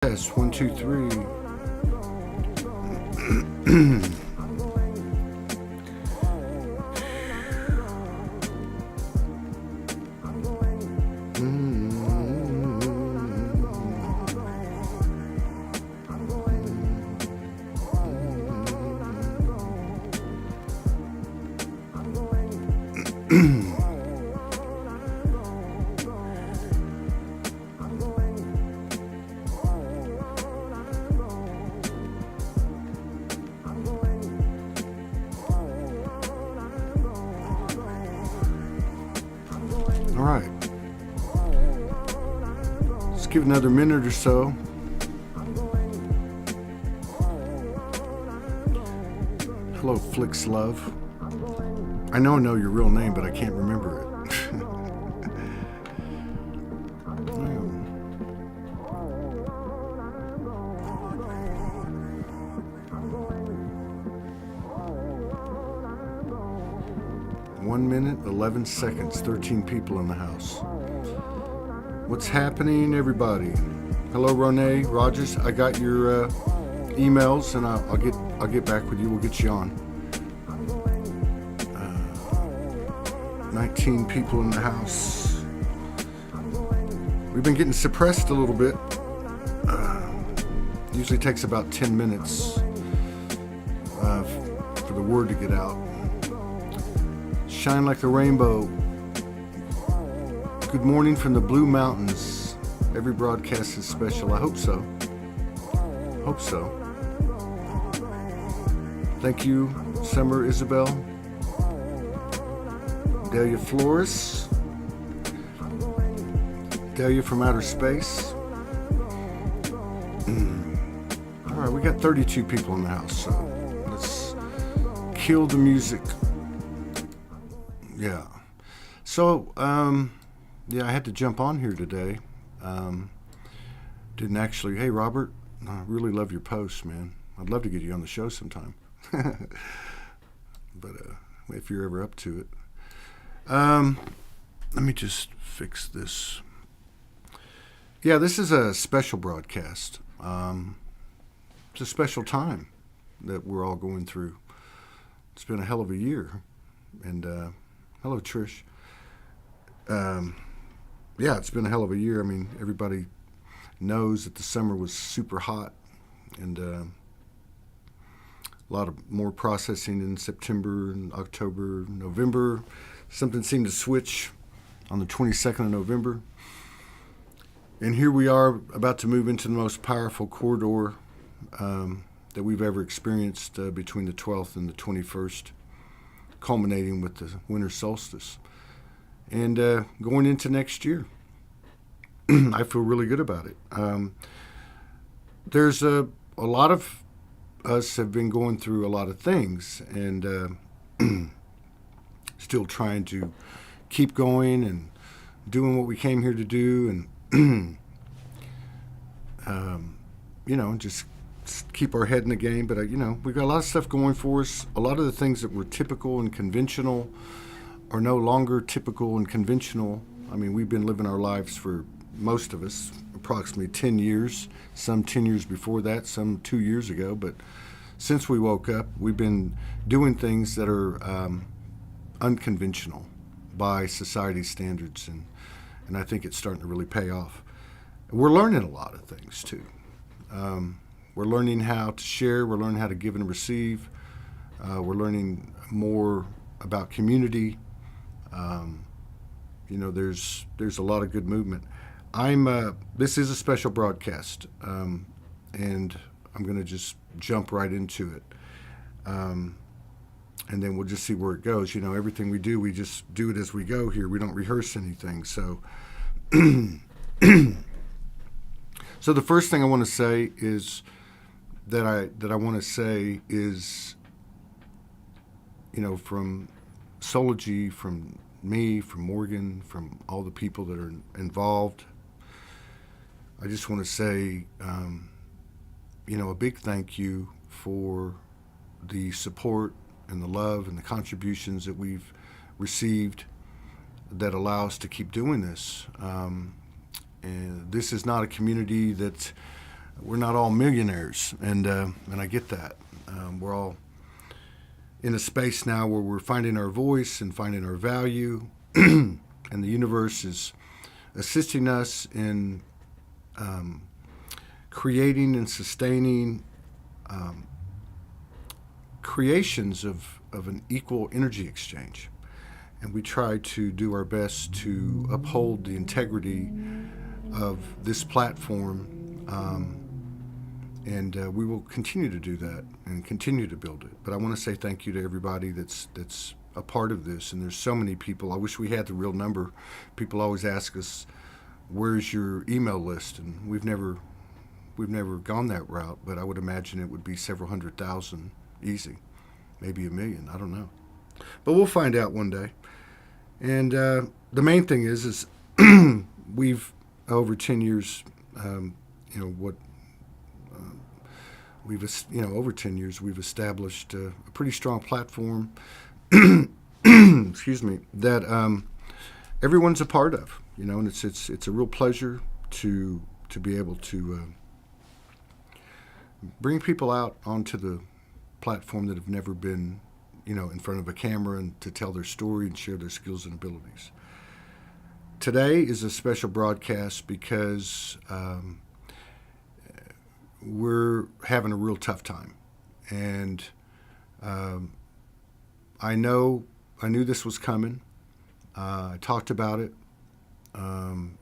Yes, one, two, three. All right. Let's give it another minute or so. Hello, Flicks Love. I know your real name, but I can't remember it. One minute, 11 seconds, 13 people in the house. What's happening, everybody? Hello, Renee Rogers. I got your emails, and I'll get back with you. We'll get you on. 19 people in the house. We've been getting suppressed a little bit. Usually takes about 10 minutes for the word to get out. Shine like the rainbow. Good morning from the Blue Mountains. Every broadcast is special. I hope so. Hope so. Thank you, Summer Isabel. Delia Flores. Delia from outer space. All right, we got 32 people in the house, so let's kill the music. Yeah. So, yeah, I had to jump on here today. Didn't actually. Hey, Robert, I really love your posts, man. I'd love to get you on the show sometime. But if you're ever up to it. Let me just fix this. Yeah, this is a special broadcast. It's a special time that we're all going through. It's been a hell of a year. And, hello, Trish. Yeah, it's been a hell of a year. I mean, everybody knows that the summer was super hot, and a lot of more processing in September and October, November. Something seemed to switch on the 22nd of November. And here we are about to move into the most powerful corridor that we've ever experienced between the 12th and the 21st, culminating with the winter solstice. And going into next year, I feel really good about it. There's a lot of us have been going through a lot of things, and still trying to keep going and doing what we came here to do, and just keep our head in the game. But we've got a lot of stuff going for us. A lot of the things that were typical and conventional are no longer typical and conventional. I mean, we've been living our lives for, most of us, approximately 10 years, some 10 years before that, some 2 years ago. But since we woke up, we've been doing things that are unconventional by society's standards, and I think it's starting to really pay off. We're learning a lot of things, too. We're learning how to share. We're learning how to give and receive. We're learning more about community. There's a lot of good movement. This is a special broadcast, and I'm going to just jump right into it. And then we'll just see where it goes. Everything we do, we just do it as we go here. We don't rehearse anything. So, so the first thing I want to say is that I want to say is, from Soulogy, from me, from Morgan, from all the people that are involved, I just want to say, a big thank you for the support and the love and the contributions that we've received that allow us to keep doing this. And this is not a community that we're not all millionaires, and I get that. We're all in a space now where we're finding our voice and finding our value, and the universe is assisting us in creating and sustaining creations of an equal energy exchange. And we try to do our best to uphold the integrity of this platform, and we will continue to do that and continue to build it. But I want to say thank you to everybody that's a part of this. And there's so many people. I wish we had the real number. People always ask us, "Where's your email list?" And we've never gone that route. But I would imagine it would be several 100,000, easy, maybe 1,000,000. I don't know, but we'll find out one day. And the main thing is we've over 10 years, over 10 years we've established a pretty strong platform. Excuse me, that everyone's a part of, and it's a real pleasure to be able to bring people out onto the platform that have never been, in front of a camera, and to tell their story and share their skills and abilities. Today is a special broadcast because we're having a real tough time, and I knew this was coming. I talked about it on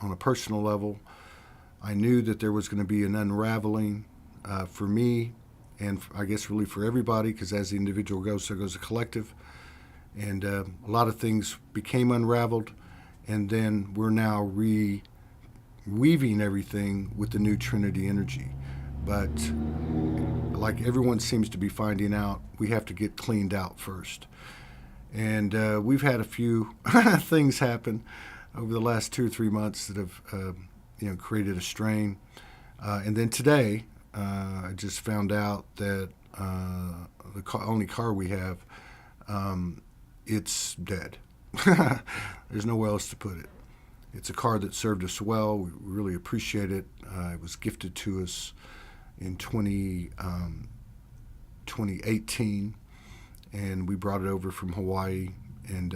a personal level. I knew that there was going to be an unraveling for me, and I guess really for everybody, because as the individual goes, so goes the collective. And a lot of things became unraveled, and then we're now weaving everything with the new Trinity energy. But like everyone seems to be finding out, we have to get cleaned out first. And we've had a few things happen over the last 2 or 3 months that have created a strain. And then today, I just found out that the only car we have, it's dead. There's nowhere else to put it. It's a car that served us well. We really appreciate it. It was gifted to us in 2018, and we brought it over from Hawaii, and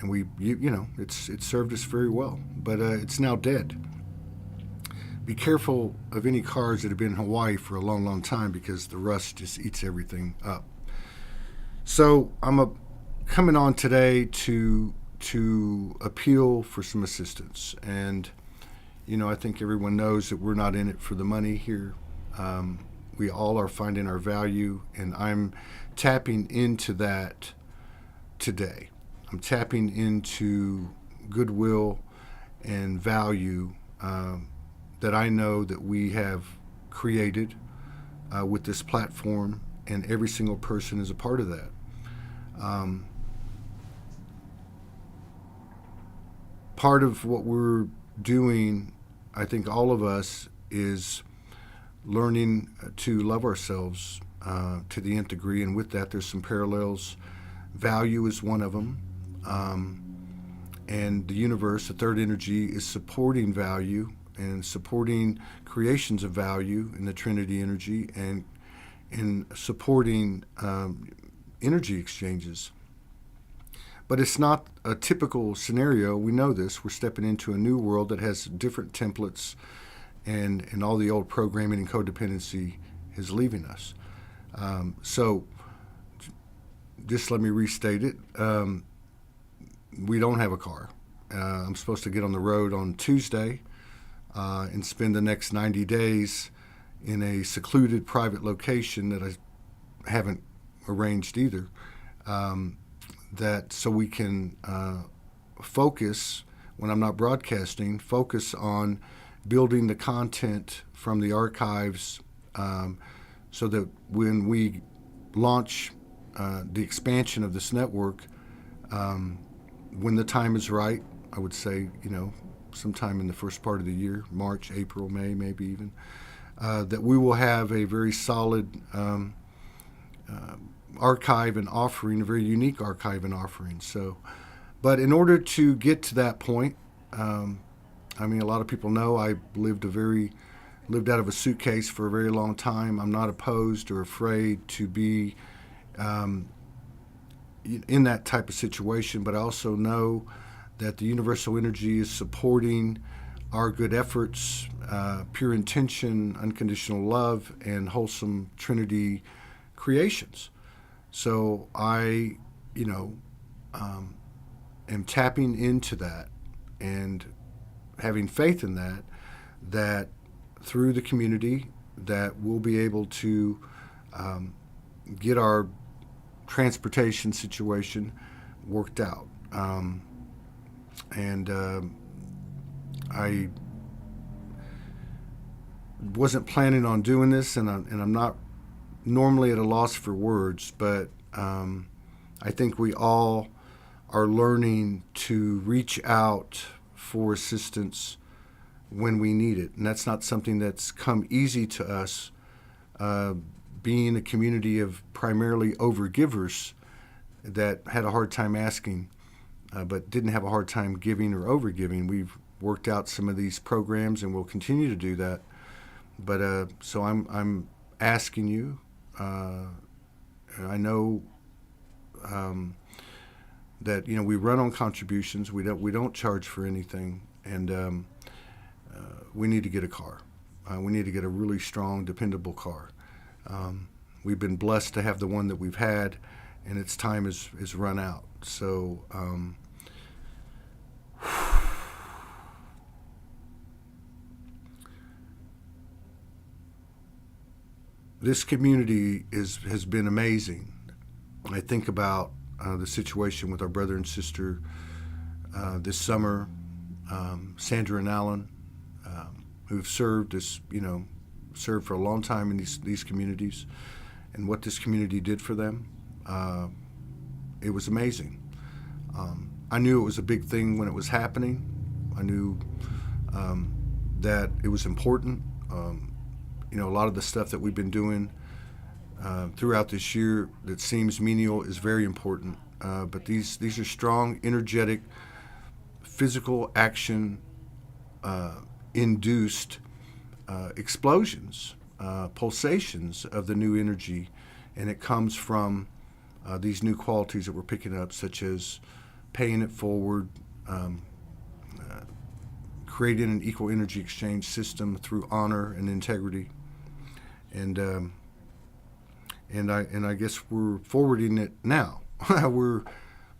we, it served us very well. But it's now dead. Be careful of any cars that have been in Hawaii for a long, long time, because the rust just eats everything up. So I'm coming on today to appeal for some assistance. And, I think everyone knows that we're not in it for the money here. We all are finding our value, and I'm tapping into that today. I'm tapping into goodwill and value that I know that we have created with this platform, and every single person is a part of that. Part of what we're doing, I think all of us, is learning to love ourselves to the nth degree, and with that there's some parallels. Value is one of them, and the universe, the third energy, is supporting value and supporting creations of value in the Trinity energy, and in supporting energy exchanges. But it's not a typical scenario. We know this. We're stepping into a new world that has different templates, and all the old programming and codependency is leaving us. So just let me restate it. We don't have a car. I'm supposed to get on the road on Tuesday and spend the next 90 days in a secluded private location that I haven't arranged either. That so we can focus, when I'm not broadcasting, focus on building the content from the archives, so that when we launch the expansion of this network, when the time is right, I would say, sometime in the first part of the year, March, April, May, maybe even, that we will have a very solid archive and offering, a very unique archive and offering. So, but in order to get to that point, I mean, a lot of people know I lived out of a suitcase for a very long time. I'm not opposed or afraid to be in that type of situation, but I also know that the universal energy is supporting our good efforts, pure intention, unconditional love, and wholesome Trinity creations. So I, am tapping into that and having faith in that through the community that we'll be able to get our transportation situation worked out. I wasn't planning on doing this, and I'm not normally at a loss for words, but I think we all are learning to reach out for assistance when we need it. And that's not something that's come easy to us. Being a community of primarily overgivers that had a hard time asking, but didn't have a hard time giving or overgiving, we've worked out some of these programs and we'll continue to do that. But so I'm asking you. I know that we run on contributions. We don't charge for anything, and we need to get a car. We need to get a really strong, dependable car. We've been blessed to have the one that we've had, and its time is run out. So this community has been amazing. I think about the situation with our brother and sister this summer, Sandra and Alan, who've served for a long time in these communities, and what this community did for them. It was amazing. I knew it was a big thing when it was happening. I knew that it was important. A lot of the stuff that we've been doing throughout this year that seems menial is very important. But these are strong, energetic, physical action induced explosions, pulsations of the new energy, and it comes from these new qualities that we're picking up, such as paying it forward, creating an equal energy exchange system through honor and integrity, and I guess we're forwarding it now.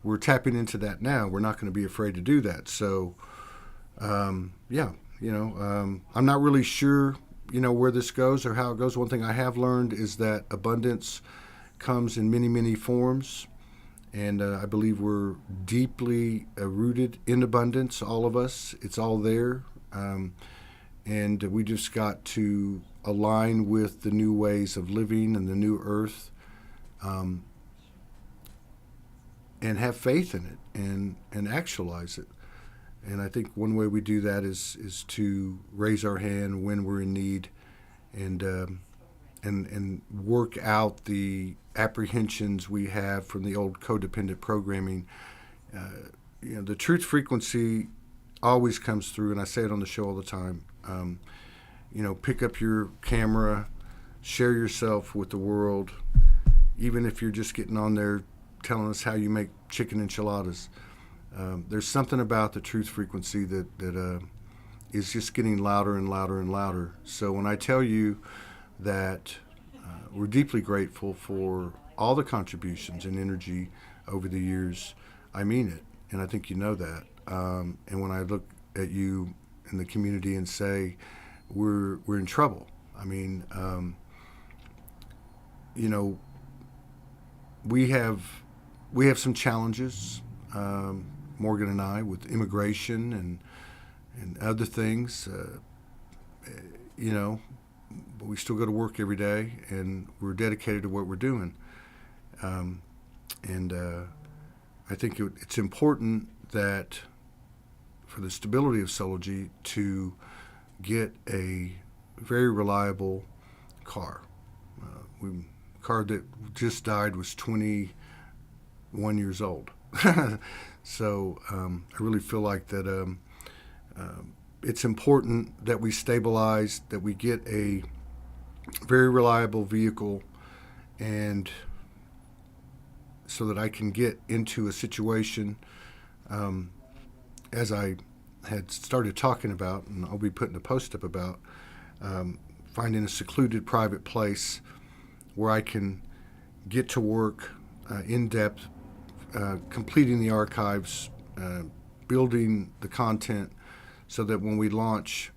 we're tapping into that now. We're not going to be afraid to do that. So I'm not really sure where this goes or how it goes. One thing I have learned is that abundance comes in many, many forms, and I believe we're deeply rooted in abundance, all of us. It's all there, and we just got to align with the new ways of living and the new earth, and have faith in it and actualize it. And I think one way we do that is to raise our hand when we're in need, and work out the apprehensions we have from the old codependent programming. The truth frequency always comes through, and I say it on the show all the time. Pick up your camera, share yourself with the world, even if you're just getting on there telling us how you make chicken enchiladas. There's something about the truth frequency that is just getting louder and louder and louder. So when I tell you that we're deeply grateful for all the contributions and energy over the years, I mean it, and I think you know that. And when I look at you in the community and say we're in trouble, I mean, we have some challenges, Morgan and I, with immigration and other things, but we still go to work every day, and we're dedicated to what we're doing. I think it's important that for the stability of Soulogy to get a very reliable car. The car that just died was 21 years old. So I really feel like that it's important that we stabilize, that we get a very reliable vehicle, and so that I can get into a situation, as I had started talking about, and I'll be putting a post up about, finding a secluded private place where I can get to work in depth, completing the archives, building the content, so that when we launch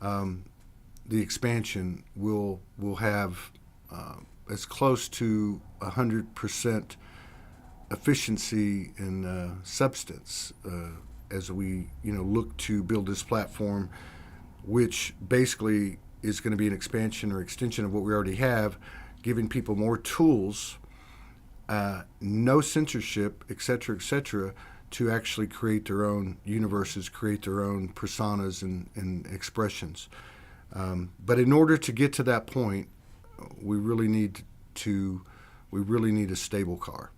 the expansion, we'll have as close to 100% efficiency and substance as we look to build this platform, which basically is going to be an expansion or extension of what we already have, giving people more tools, no censorship, et cetera, to actually create their own universes, create their own personas and expressions. But in order to get to that point, we really need a stable car,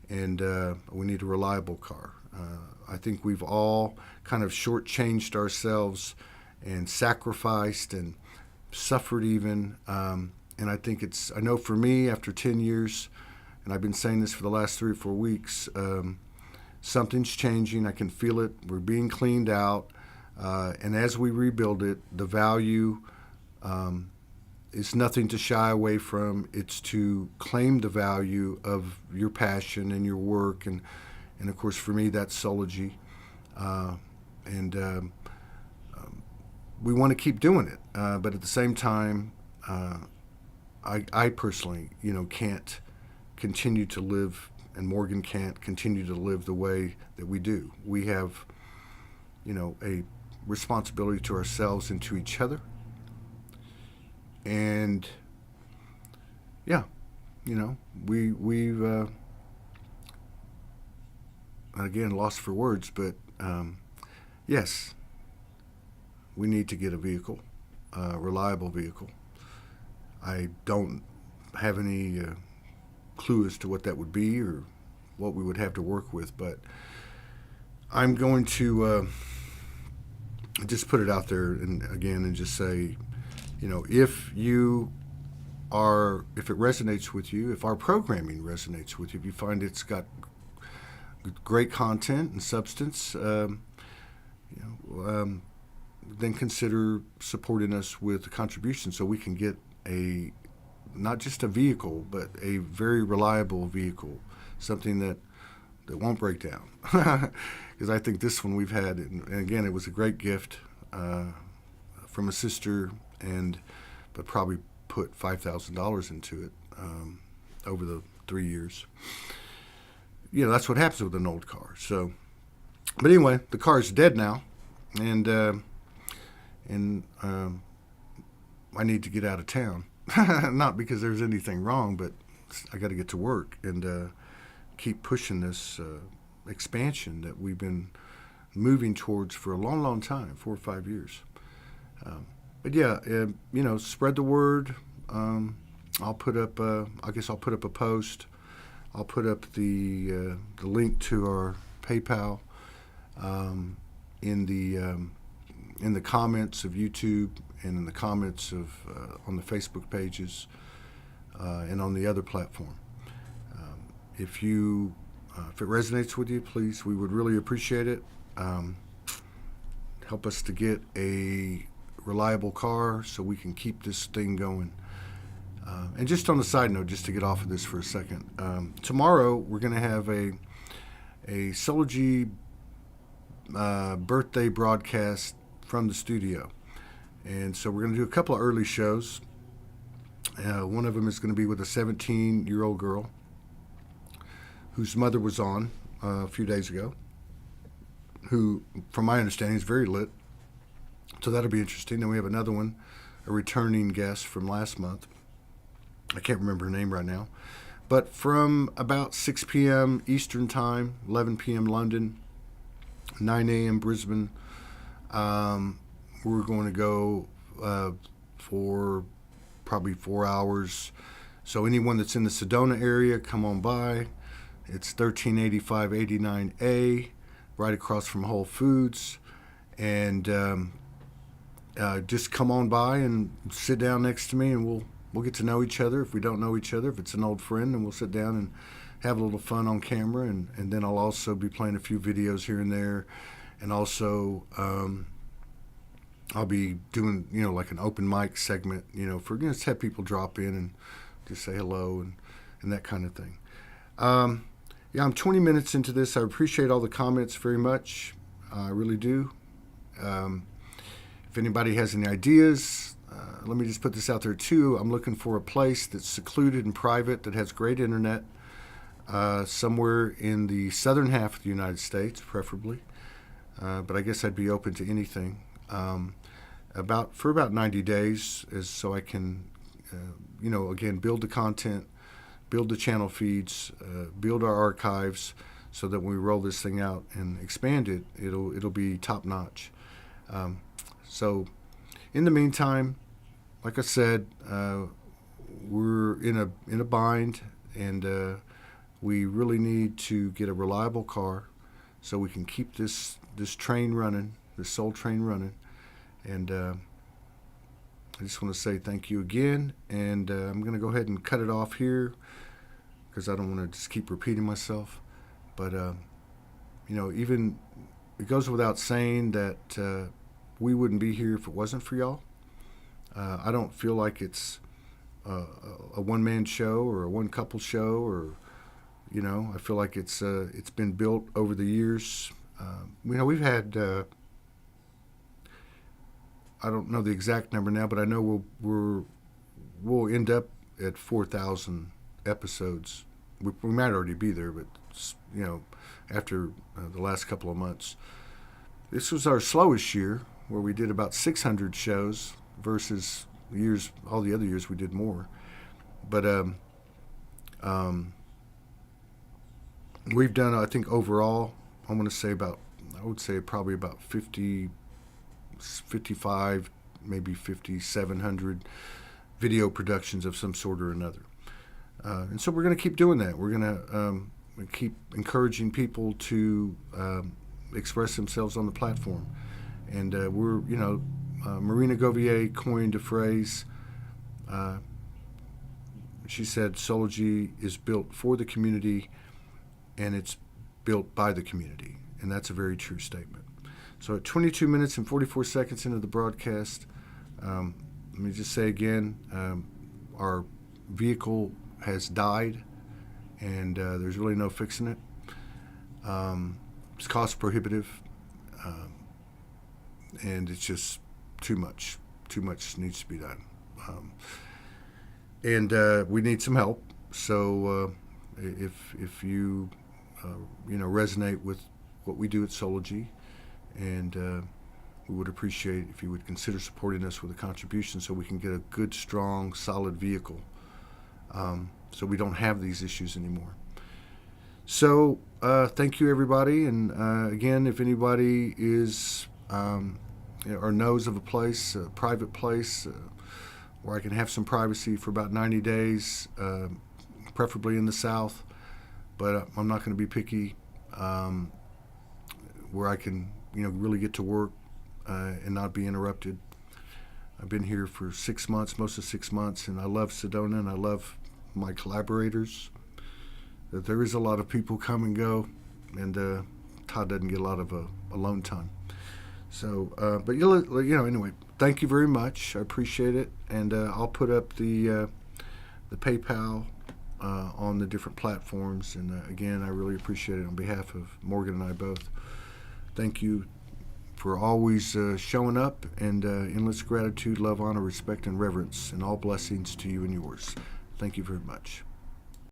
and we need a reliable car. I think we've all kind of shortchanged ourselves and sacrificed and suffered even. And I think I know for me, after 10 years, and I've been saying this for the last 3 or 4 weeks, something's changing. I can feel it. We're being cleaned out. And as we rebuild it, the value is nothing to shy away from. It's to claim the value of your passion and your work. And of course, for me, that's Soulogy. And we want to keep doing it. But at the same time, I personally, can't continue to live, and Morgan can't continue to live the way that we do. We have, a responsibility to ourselves and to each other. And we've again lost for words, but yes, we need to get a vehicle, a reliable vehicle. I don't have any clue as to what that would be or what we would have to work with, but I'm going to just put it out there and just say, if it resonates with you, if our programming resonates with you, if you find it's got great content and substance, then consider supporting us with a contribution so we can get not just a vehicle, but a very reliable vehicle, something that won't break down. Because I think this one we've had, and again, it was a great gift from a sister, but probably put $5,000 into it over the 3 years. That's what happens with an old car. So, but anyway, the car's dead now, and I need to get out of town. Not because there's anything wrong, but I got to get to work and keep pushing this expansion that we've been moving towards for a long, long time, 4 or 5 years. But yeah, spread the word. I'll put up a post. I'll put up the link to our PayPal in the comments of YouTube and in the comments of on the Facebook pages and on the other platform. If it resonates with you, please, we would really appreciate it. Help us to get a reliable car so we can keep this thing going. And just on a side note, just to get off of this for a second, tomorrow we're going to have a Soulogy birthday broadcast from the studio. And so we're going to do a couple of early shows. One of them is going to be with a 17-year-old girl whose mother was on a few days ago, who, from my understanding, is very lit. So that'll be interesting. Then we have another one, a returning guest from last month. I can't remember her name right now. But from about 6 p.m. Eastern Time, 11 p.m. London, 9 a.m. Brisbane, we're going to go for probably 4 hours. So anyone that's in the Sedona area, come on by. It's 1385 89A, right across from Whole Foods. And just come on by and sit down next to me, and we'll get to know each other. If we don't know each other, if it's an old friend, then we'll sit down and have a little fun on camera, and then I'll also be playing a few videos here and there, and also I'll be doing, like an open mic segment, for just have people drop in and just say hello and that kind of thing. Yeah, I'm 20 minutes into this. I appreciate all the comments very much. I really do. If anybody has any ideas, let me just put this out there too. I'm looking for a place that's secluded and private, that has great internet, somewhere in the southern half of the United States, preferably. But I guess I'd be open to anything. For about 90 days, so I can, again, build the content, build the channel feeds, build our archives, so that when we roll this thing out and expand it, it'll be top notch. So, in the meantime, like I said, we're in a bind, and we really need to get a reliable car so we can keep this train running, this soul train running. And I just want to say thank you again, and I'm going to go ahead and cut it off here because I don't want to just keep repeating myself. But, even it goes without saying that we wouldn't be here if it wasn't for y'all. I don't feel like it's a one-man show or a one-couple show, or, I feel like it's been built over the years. We've had... I don't know the exact number now, but I know we'll end up at 4,000 episodes. We might already be there, but after the last couple of months, this was our slowest year, where we did about 600 shows versus all the other years we did more. But we've done, I think, overall, I would say probably about 55, maybe 5,700 video productions of some sort or another. And so we're going to keep doing that. We're going to keep encouraging people to express themselves on the platform. And Marina Govier coined a phrase. She said, Soulogy is built for the community, and it's built by the community. And that's a very true statement. So at 22 minutes and 44 seconds into the broadcast, let me just say again, our vehicle has died, and there's really no fixing it. It's cost prohibitive, and it's just too much. Too much needs to be done. And we need some help. So if you resonate with what we do at Soulogy, and we would appreciate if you would consider supporting us with a contribution so we can get a good, strong, solid vehicle, so we don't have these issues anymore. So thank you, everybody. And again, if anybody is or knows of a place, a private place, where I can have some privacy for about 90 days, preferably in the South, but I'm not going to be picky, where I can really get to work and not be interrupted. I've been here for 6 months, most of 6 months, and I love Sedona, and I love my collaborators. There is a lot of people come and go, and Todd doesn't get a lot of alone time. So, but anyway, thank you very much. I appreciate it, and I'll put up the PayPal on the different platforms. And again, I really appreciate it on behalf of Morgan and I both. Thank you for always showing up, and endless gratitude, love, honor, respect, and reverence, and all blessings to you and yours. Thank you very much.